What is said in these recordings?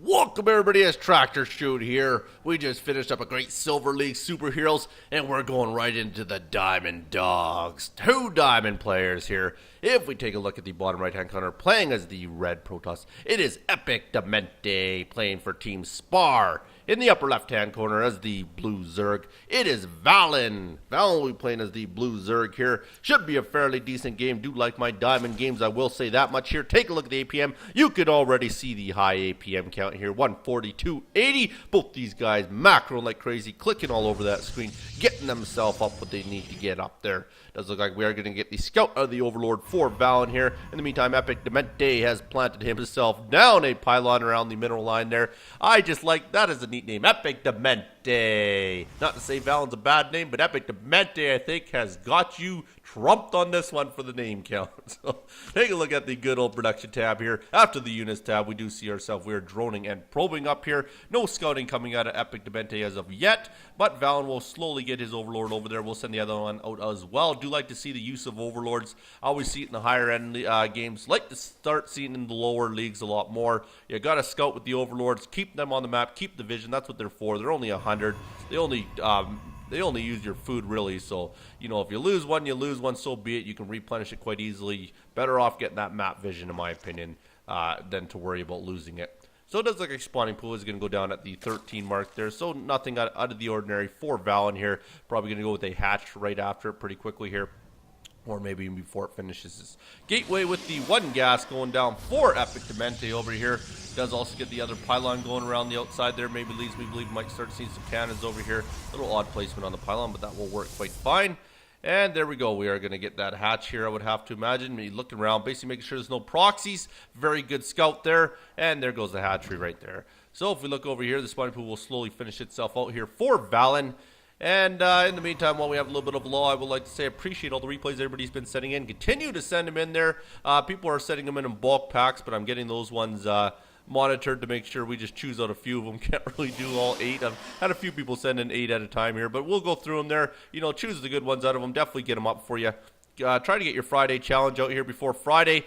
Welcome everybody, it's tractorchute here. We just finished up a great Silver League Superheroes, and we're going right into the Diamond Dawgs. 2 Diamond players here. If we take a look at the bottom right-hand corner, playing as the red Protoss, it is EpicDemente playing for Team SPAR. In the upper left-hand corner as the blue Zerg, it is Valon. Valon will be playing as the blue Zerg here. Should be a fairly decent game. Do like my diamond games, I will say that much here. Take a look at the APM. You could already see the high APM count here, 142.80. Both these guys macro like crazy, clicking all over that screen, getting themselves up what they need to get up there. Does look like we are going to get the scout of the Overlord for Valon here. In the meantime, EpicDemente has planted himself down a pylon around the mineral line there. I just like that as a neat name, EpicDemente. Not to say Valon's a bad name, but EpicDemente, I think, has got you trumped on this one for the name count. So take a look at the good old production tab here. After the units tab, we do see ourselves, we are droning and probing up here. No scouting coming out of EpicDemente as of yet, but Valon will slowly get his Overlord over there. We'll send the other one out as well. Do like to see the use of Overlords. I always see it in the higher end games. Like to start seeing in the lower leagues a lot more. You got to scout with the Overlords. Keep them on the map. Keep the vision. That's what they're for. They're only 100. They only use your food, really. So, you know, if you lose one, so be it. You can replenish it quite easily. Better off getting that map vision, in my opinion, than to worry about losing it. So it does look like spawning pool is going to go down at the 13 mark there. So nothing out of the ordinary for Valon here. Probably going to go with a hatch right after it pretty quickly here. Or maybe even before it finishes this gateway with the 1 gas going down for EpicDemente over here. Does also get the other pylon going around the outside there. Maybe leads me believe might start seeing some cannons over here. A little odd placement on the pylon, but that will work quite fine. And there we go. We are going to get that hatch here, I would have to imagine. Me looking around, basically making sure there's no proxies. Very good scout there. And there goes the hatchery right there. So if we look over here, the spawning pool will slowly finish itself out here for Valon. And in the meantime, while we have a little bit of law, I would like to say I appreciate all the replays everybody's been sending in. Continue to send them in there. People are sending them in bulk packs, but I'm getting those ones monitored to make sure we just choose out a few of them. Can't really do all 8. I've had a few people send in 8 at a time here, but we'll go through them there. You know, choose the good ones out of them. Definitely get them up for you. Try to get your Friday challenge out here before Friday.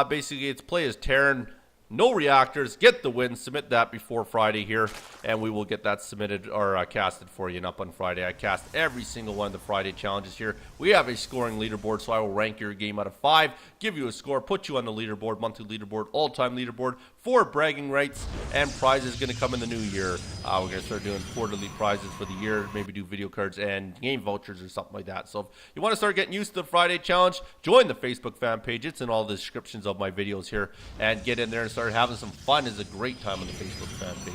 Basically, it's play as Terran. No reactors, get the win, submit that before Friday here, and we will get that submitted or casted for you and up on Friday. I cast every single one of the Friday challenges here. We have a scoring leaderboard, so I will rank your game out of 5, give you a score, put you on the leaderboard, monthly leaderboard, all-time leaderboard, for bragging rights, and prizes going to come in the new year. We're going to start doing quarterly prizes for the year, maybe do video cards and game vouchers or something like that. So if you want to start getting used to the Friday challenge, join the Facebook fan page. It's in all the descriptions of my videos here, and get in there and start having some fun. It's a great time on the Facebook fan page.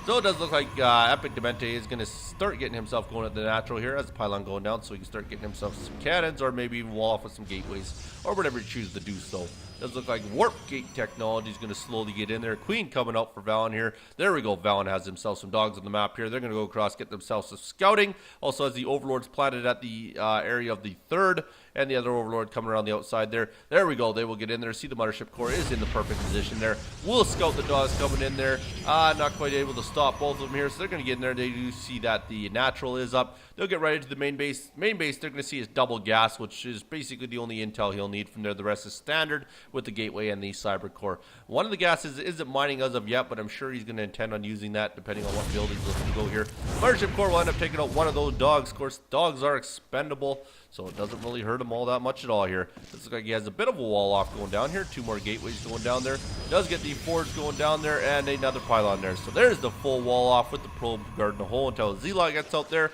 So it does look like EpicDemente is going to start getting himself going at the natural here as the pylon going down, so he can start getting himself some cannons or maybe even wall off with some gateways or whatever he chooses to do so. Does look like warp gate technology is going to slowly get in there. Queen coming out for Valon here. There we go. Valon has himself some dogs on the map here. They're going to go across, get themselves some scouting. Also has the Overlords planted at the area of the 3rd. And the other Overlord coming around the outside there. There we go. They will get in there. See, the Mothership Core is in the perfect position there. We'll scout the dogs coming in there. Not quite able to stop both of them here. So they're going to get in there. They do see that the natural is up. They'll get right into the main base. Main base, they're going to see is double gas, which is basically the only intel he'll need from there. The rest is standard with the gateway and the cyber core. One of the gases isn't mining as of yet, but I'm sure he's going to intend on using that depending on what build he's looking to go here. Mothership Core will end up taking out one of those dogs. Of course, dogs are expendable, so it doesn't really hurt him all that much at all here. Looks like he has a bit of a wall off going down here. 2 more gateways going down there. Does get the forge going down there and another pylon there. So there's the full wall off with the probe guarding the hole until Zilot gets out there.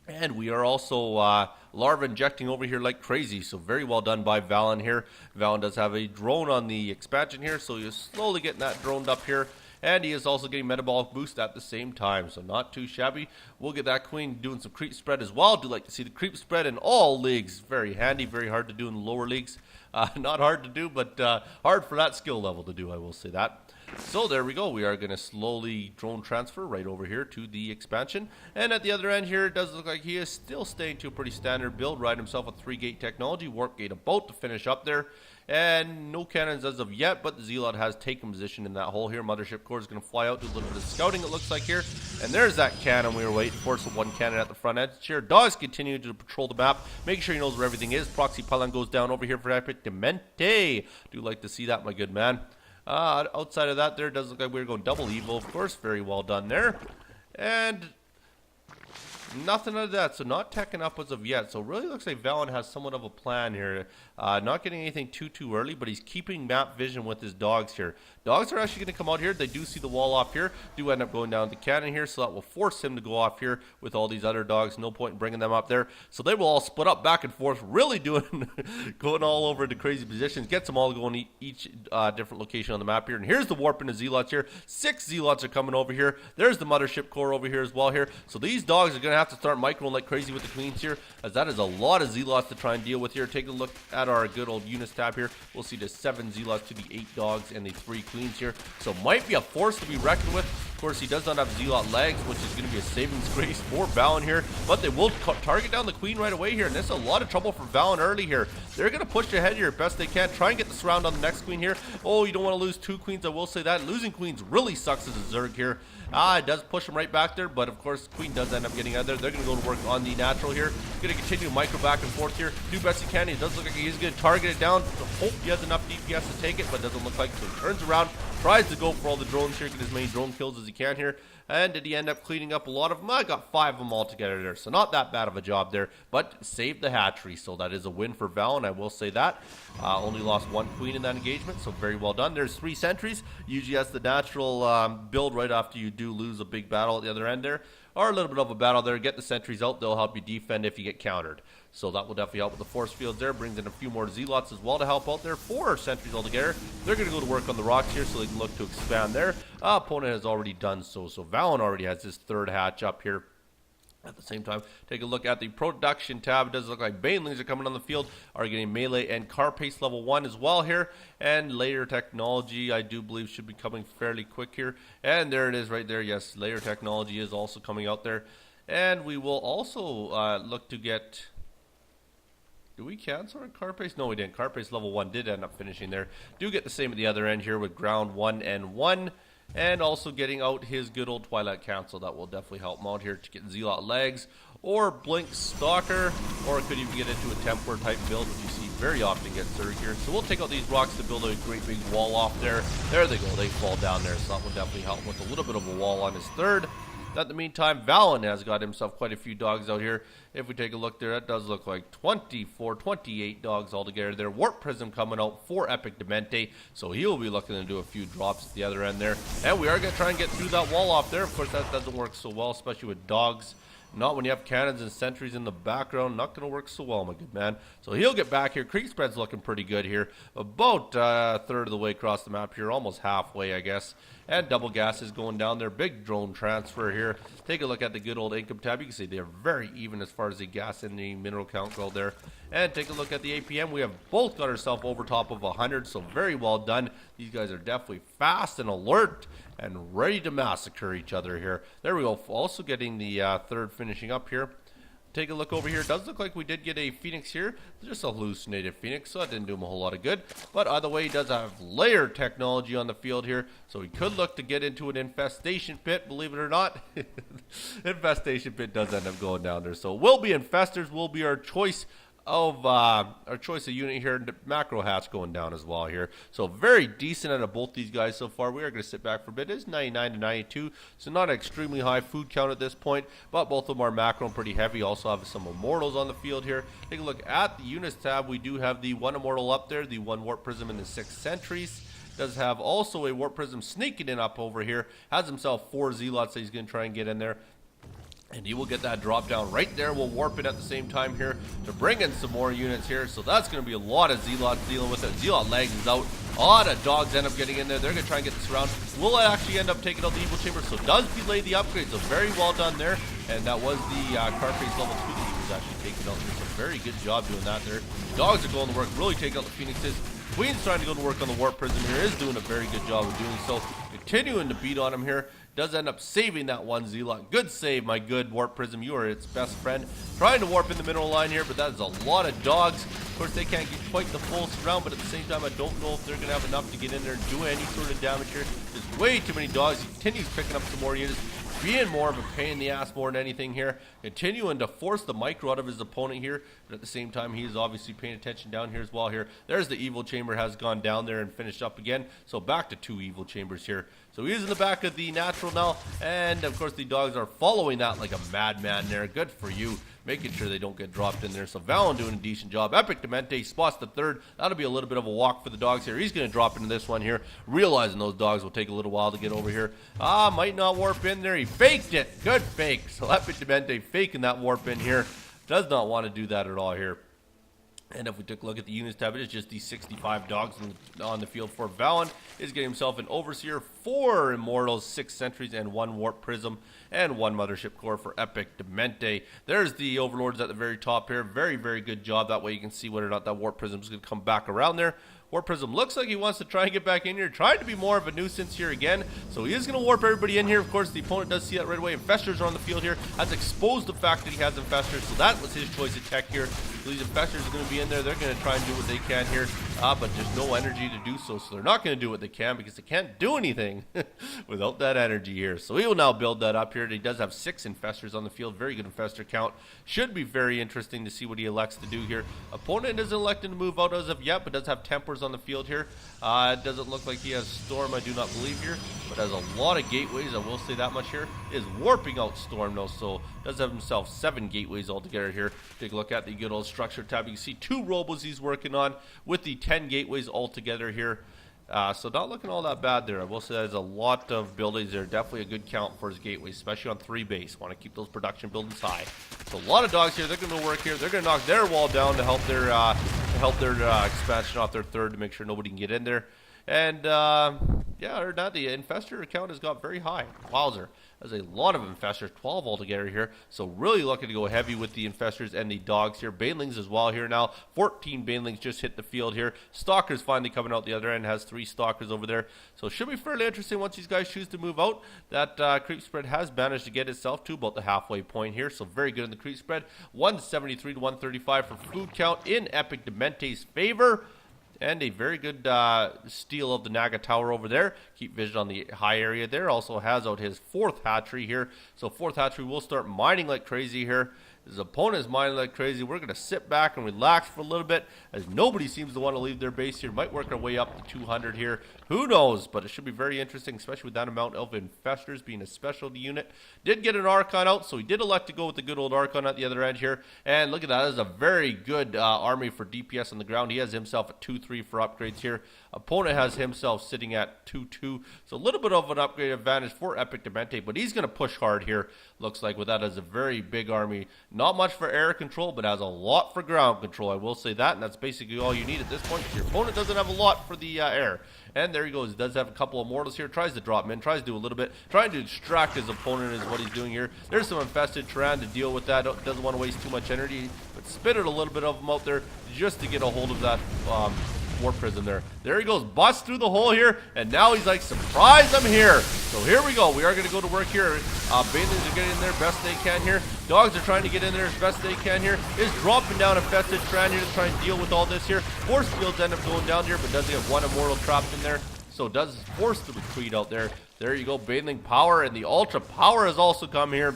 And we are also larva injecting over here like crazy. So very well done by Valon here. Valon does have a drone on the expansion here, so he's slowly getting that droned up here. And he is also getting metabolic boost at the same time, so not too shabby. We'll get that queen doing some creep spread as well. Do like to see the creep spread in all leagues. Very handy, very hard to do in the lower leagues. Not hard to do, but hard for that skill level to do, I will say that. So there we go. We are going to slowly drone transfer right over here to the expansion. And at the other end here, it does look like he is still staying to a pretty standard build. Riding himself a 3-gate technology. Warp gate about to finish up there. And no cannons as of yet, but the Zealot has taken position in that hole here. Mothership Core is going to fly out, do a little bit of scouting, it looks like here. And there's that cannon we were waiting for, so 1 cannon at the front edge here. Dawgs continue to patrol the map, making sure he knows where everything is. Proxy pylon goes down over here for EpicDemente. Do like to see that, my good man. Outside of that, there does look like we're going double evil, of course. Very well done there. And nothing of that, so not teching up as of yet. So really looks like Valon has somewhat of a plan here. Not getting anything too early, but he's keeping map vision with his dogs here. Dogs are actually going to come out here. They do see the wall off here. Do end up going down the cannon here, so that will force him to go off here with all these other dogs. No point in bringing them up there. So they will all split up back and forth, really doing going all over into crazy positions. Gets them all going each different location on the map here. And here's the warp into Zealots here. 6 Zealots are coming over here. There's the Mothership Core over here as well here. So these dogs are going to have to start microing like crazy with the queens here, as that is a lot of Zealots to try and deal with here. Take a look at our good old units tab here. We'll see the 7 Zealots to the 8 dogs and the 3 queens here. So might be a force to be reckoned with. Of course, he does not have Zealot legs, which is going to be a savings grace for Valon here. But they will target down the queen right away here, and this is a lot of trouble for Valon early here. They're going to push ahead here best they can. Try and get the surround on the next queen here. Oh, you don't want to lose 2 queens, I will say that. Losing queens really sucks as a Zerg here. It does push him right back there, but of course, queen does end up getting out there. They're going to go to work on the natural here. Going to continue micro back and forth here. Do best he can. It does look like he's going to target it down. Hope he has enough DPS to take it, but doesn't look like. So he turns around, tries to go for all the drones here, get as many drone kills as he can here. And did he end up cleaning up a lot of them? I got 5 of them all together there, so not that bad of a job there, but saved the hatchery, so that is a win for Valon, I will say that. Only lost 1 queen in that engagement, so very well done. There's 3 sentries. Usually that's the natural build right after you do lose a big battle at the other end there, or a little bit of a battle there. Get the sentries out, they'll help you defend if you get countered. So that will definitely help with the force fields there. Brings in a few more Zealots as well to help out there. 4 sentries altogether. They're going to go to work on the rocks here so they can look to expand there. Opponent has already done so. So Valon already has his 3rd hatch up here. At the same time, take a look at the production tab. It does look like Banelings are coming on the field, are getting melee and car pace level 1 as well here. And layer technology, I do believe, should be coming fairly quick here. And there it is right there. Yes, layer technology is also coming out there. And we will also look to get... Did we cancel our car pace? No, we didn't. Car pace level 1 did end up finishing there. Do get the same at the other end here with ground 1 and 1. And also getting out his good old Twilight Council. That will definitely help him out here to get Zealot legs or Blink Stalker. Or it could even get into a Templar type build, which you see very often get Zerg here. So we'll take out these rocks to build a great big wall off there. There they go. They fall down there. So that will definitely help with a little bit of a wall on his 3rd. In the meantime, Valon has got himself quite a few dogs out here. If we take a look there, that does look like 28 dogs altogether there. Warp Prism coming out for EpicDemente, so he'll be looking to do a few drops at the other end there. And we are going to try and get through that wall off there. Of course, that doesn't work so well, especially with dogs. Not when you have cannons and sentries in the background. Not going to work so well, my good man. So he'll get back here. Creek spread's looking pretty good here. About a 1/3 of the way across the map here. Almost halfway, I guess. And double gas is going down there. Big drone transfer here. Take a look at the good old income tab. You can see they're very even as far as the gas and the mineral count go there. And take a look at the APM. We have both got ourselves over top of 100, so very well done. These guys are definitely fast and alert and ready to massacre each other here. There we go. Also getting the 3rd finishing up here. Take a look over here. It does look like we did get a Phoenix here. Just a hallucinated Phoenix, so that didn't do him a whole lot of good. But either way, he does have layer technology on the field here, so he could look to get into an infestation pit, believe it or not. Infestation pit does end up going down there. So will be infestors, will be our choice of unit here. Macro hatch going down as well here, so very decent out of both these guys so far. We are going to sit back for a bit. It is 99 to 92, so not an extremely high food count at this point, but both of them are macro and pretty heavy. Also have some immortals on the field here. Take a look at the units tab. We do have the 1 immortal up there, the 1 warp prism, and the 6 sentries. Does have also a warp prism sneaking in up over here. Has himself 4 zealots that he's going to try and get in there. And he will get that drop down right there. We'll warp it at the same time here to bring in some more units here. So that's going to be a lot of Zealots dealing with it. Zealot legs is out. A lot of dogs end up getting in there. They're going to try and get this around. Will actually end up taking out the Evil Chamber. So does delay the upgrade. So very well done there. And that was the Carface level 2 that he was actually taking out there. So very good job doing that there. Dogs are going to work. Really taking out the Phoenixes. Queen's trying to go to work on the Warp Prism here. Is doing a very good job of doing so. Continuing to beat on him here. Does end up saving that 1 Zealot. Good save, my good Warp Prism. You are its best friend. Trying to warp in the mineral line here, but that is a lot of dogs. Of course, they can't get quite the full surround, but at the same time, I don't know if they're going to have enough to get in there and do any sort of damage here. There's way too many dogs. He continues picking up some more units. being more of a pain in the ass more than anything here, continuing to force the micro out of his opponent here, but at the same time he is obviously paying attention down here as well here. There's the evil chamber, has gone down there and finished up again, so back to 2 evil chambers here. So he is in the back of the natural now, and of course the dogs are following that like a madman there. Good for you, making sure they don't get dropped in there. So Valon doing a decent job. EpicDemente spots the third. That'll be a little bit of a walk for the dogs here. He's going to drop into this one here, realizing those dogs will take a little while to get over here. Might not warp in there. He faked it. Good fake. So EpicDemente faking that warp in here. Does not want to do that at all here. And if we took a look at the units tab, it is just these 65 dogs on the field for Valon. Is getting himself an Overseer, 4 Immortals, 6 Sentries, and 1 Warp Prism, and 1 Mothership Core for EpicDemente. There's the Overlords at the very top here. Very, very good job. That way you can see whether or not that Warp Prism is going to come back around there. Warp Prism looks like he wants to try and get back in here, trying to be more of a nuisance here again. So he is going to warp everybody in here. Of course, the opponent does see that right away. Infestors are on the field here. Has exposed the fact that he has Infestors, so that was his choice of tech here. So these Infestors are going to be in there. They're going to try and do what they can here, but there's no energy to do so. So they're not going to do what they can because they can't do anything without that energy here. So he will now build that up here. He does have 6 Infestors on the field. Very good Infestor count. Should be very interesting to see what he elects to do here. Opponent isn't electing to move out as of yet, but does have Tempers on the field here. It doesn't look like he has Storm, I do not believe here, but has a lot of gateways, I will say that much here. Is warping out Storm though, so does have himself 7 gateways altogether here. Take a look at the good old structure tab. You can see 2 robos he's working on with the 10 gateways altogether here. So not looking all that bad there. I will say there's a lot of buildings there. Definitely a good count for his gateways, especially on 3 base. Want to keep those production buildings high. So a lot of dogs here. They're going to work here. They're going to knock their wall down to help their expansion off their third to make sure nobody can get in there. And yeah, other than that, the infestor count has got very high. Wowzer. There's a lot of infestors, 12 altogether here. So really looking to go heavy with the infestors and the dogs here. Banelings as well here now. 14 banelings just hit the field here. Stalkers finally coming out the other end. Has 3 stalkers over there. So it should be fairly interesting once these guys choose to move out. That creep spread has managed to get itself to about the halfway point here. So very good in the creep spread. 173 to 135 for food count in EpicDemente's favor. And a very good steal of the Naga Tower over there. Keep vision on the high area there. Also has out his 4th hatchery here. So 4th hatchery will start mining like crazy here. His opponent is mining like crazy. We're going to sit back and relax for a little bit as nobody seems to want to leave their base here. Might work our way up to 200 here. Who knows? But it should be very interesting, especially with that amount of infestors being a specialty unit. Did get an Archon out, so he did elect to go with the good old Archon at the other end here. And look at that. That is a very good army for DPS on the ground. He has himself at 2-3 for upgrades here. Opponent has himself sitting at 2-2. So a little bit of an upgrade advantage for EpicDemente, but he's going to push hard here. Looks like with that as a very big army. Not much for air control, but has a lot for ground control. I will say that, and that's basically all you need at this point. Your opponent doesn't have a lot for the air. And there he goes. He does have a couple of mortals here. Tries to drop him in. Tries to do a little bit. Trying to distract his opponent is what he's doing here. There's some infested Tyran to deal with that. Doesn't want to waste too much energy, but spit it a little bit of them out there just to get a hold of that Warp Prism there. There he goes. Busts through the hole here, and now he's like, surprise, I'm here. So here we go. We are going to go to work here. Banelings are getting in there best they can here. Dogs are trying to get in there as best they can here. Is dropping down infested Tyran here to try and deal with all this here. Force fields end up going down here, but does get 1 immortal trapped in there. So does force the retreat out there. There you go. Baneling power, and the ultra power has also come here.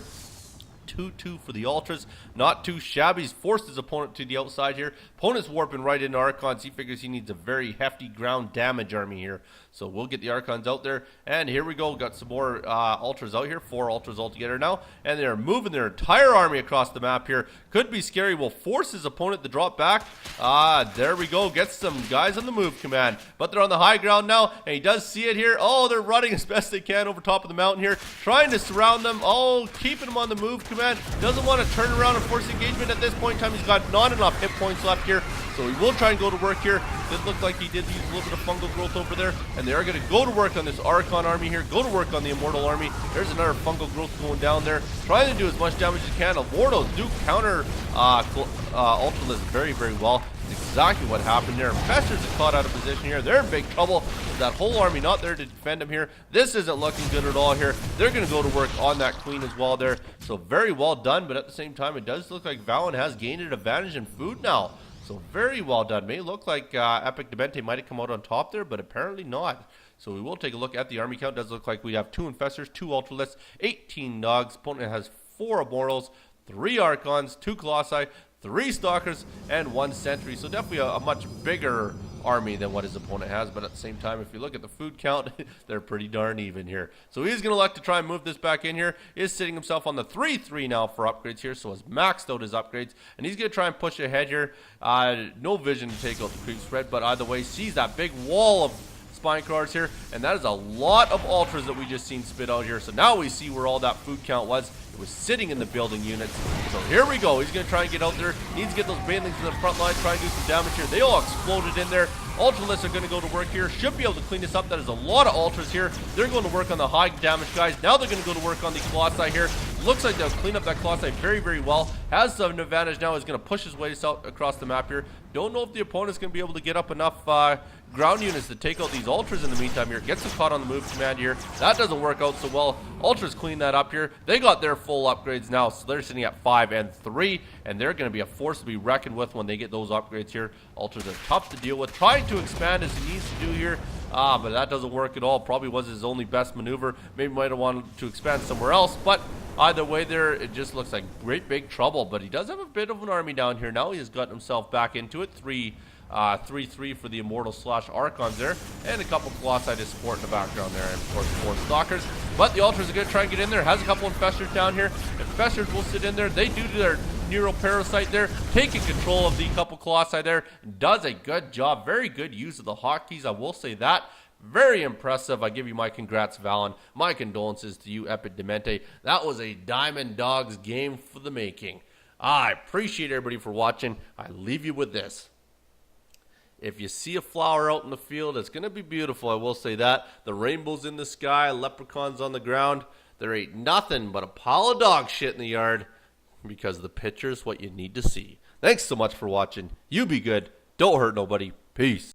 2-2 for the Ultras. Not too shabby. He's forced his opponent to the outside here. Opponent's warping right into Archons. He figures he needs a very hefty ground damage army here. So we'll get the Archons out there. And here we go. Got some more Ultras out here. 4 Ultras altogether now. And they're moving their entire army across the map here. Could be scary. Will force his opponent to drop back. There we go. Gets some guys on the move command. But they're on the high ground now. And he does see it here. Oh, they're running as best they can over top of the mountain here. Trying to surround them. Oh, keeping them on the move command. Doesn't want to turn around and force engagement at this point in time. He's got not enough hit points left here. So he will try and go to work here. Did look like he did use a little bit of fungal growth over there. And they are going to go to work on this Archon army here. Go to work on the Immortal army. There's another fungal growth going down there. Trying to do as much damage as you can. Immortals do counter Ultralisk very, very well. That's exactly what happened there. Infestors are caught out of position here. They're in big trouble. That whole army not there to defend him here. This isn't looking good at all here. They're going to go to work on that queen as well there. So very well done, but at the same time, it does look like Valon has gained an advantage in food now. So very well done. May look like EpicDemente might have come out on top there, but apparently not. So we will take a look at the army count. It does look like we have 2 Infestors, 2 Ultralists, 18 Dawgs. Opponent has 4 Immortals, 3 Archons, 2 Colossi, 3 Stalkers, and 1 Sentry. So definitely a much bigger army than what his opponent has, but at the same time, if you look at the food count, they're pretty darn even here. So he's going to elect to try and move this back in here. Is sitting himself on the 3-3 now for upgrades here, so has maxed out his upgrades, and he's going to try and push ahead here. No vision to take out the creep spread, but either way, sees that big wall of spine crawlers here, and that is a lot of ultras that we just seen spit out here. So now we see where all that food count was. It was sitting in the building units. So here we go. He's going to try and get out there. Needs to get those banelings in the front line, try and do some damage here. They all exploded in there. Ultralists are going to go to work here. Should be able to clean this up. That is a lot of ultras here. They're going to work on the high damage guys. Now they're going to go to work on the Colossi here. Looks like they'll clean up that Colossi very, very well. Has an advantage now. Is going to push his way out across the map here. Don't know if the opponent's going to be able to get up enough ground units to take out these ultras in the meantime here. Gets them caught on the move command here. That doesn't work out so well. Ultras clean that up here. They got their full upgrades now, so they're sitting at 5 and 3, and they're going to be a force to be reckoned with when they get those upgrades here. Ultras are tough to deal with. Trying to expand as he needs to do here, but that doesn't work at all. Probably was his only best maneuver. Maybe might have wanted to expand somewhere else, but either way there, it just looks like great big trouble. But he does have a bit of an army down here now. He has gotten himself back into it. 3-3 for the Immortal / Archons there, and a couple Colossi to support in the background there, and of course 4 Stalkers. But the Ultras are going to try and get in there. Has a couple Infestors down here. Infestors will sit in there. They do their Nero Parasite there, taking control of the couple Colossi there. Does a good job. Very good use of the hotkeys, I will say that. Very impressive. I give you my congrats, Valon. My condolences to you, EpicDemente. That was a Diamond Dawgs game for the making. I appreciate everybody for watching. I leave you with this. If you see a flower out in the field, it's going to be beautiful, I will say that. The rainbow's in the sky, leprechauns on the ground. There ain't nothing but a pile of dog shit in the yard, because the picture's what you need to see. Thanks so much for watching. You be good. Don't hurt nobody. Peace.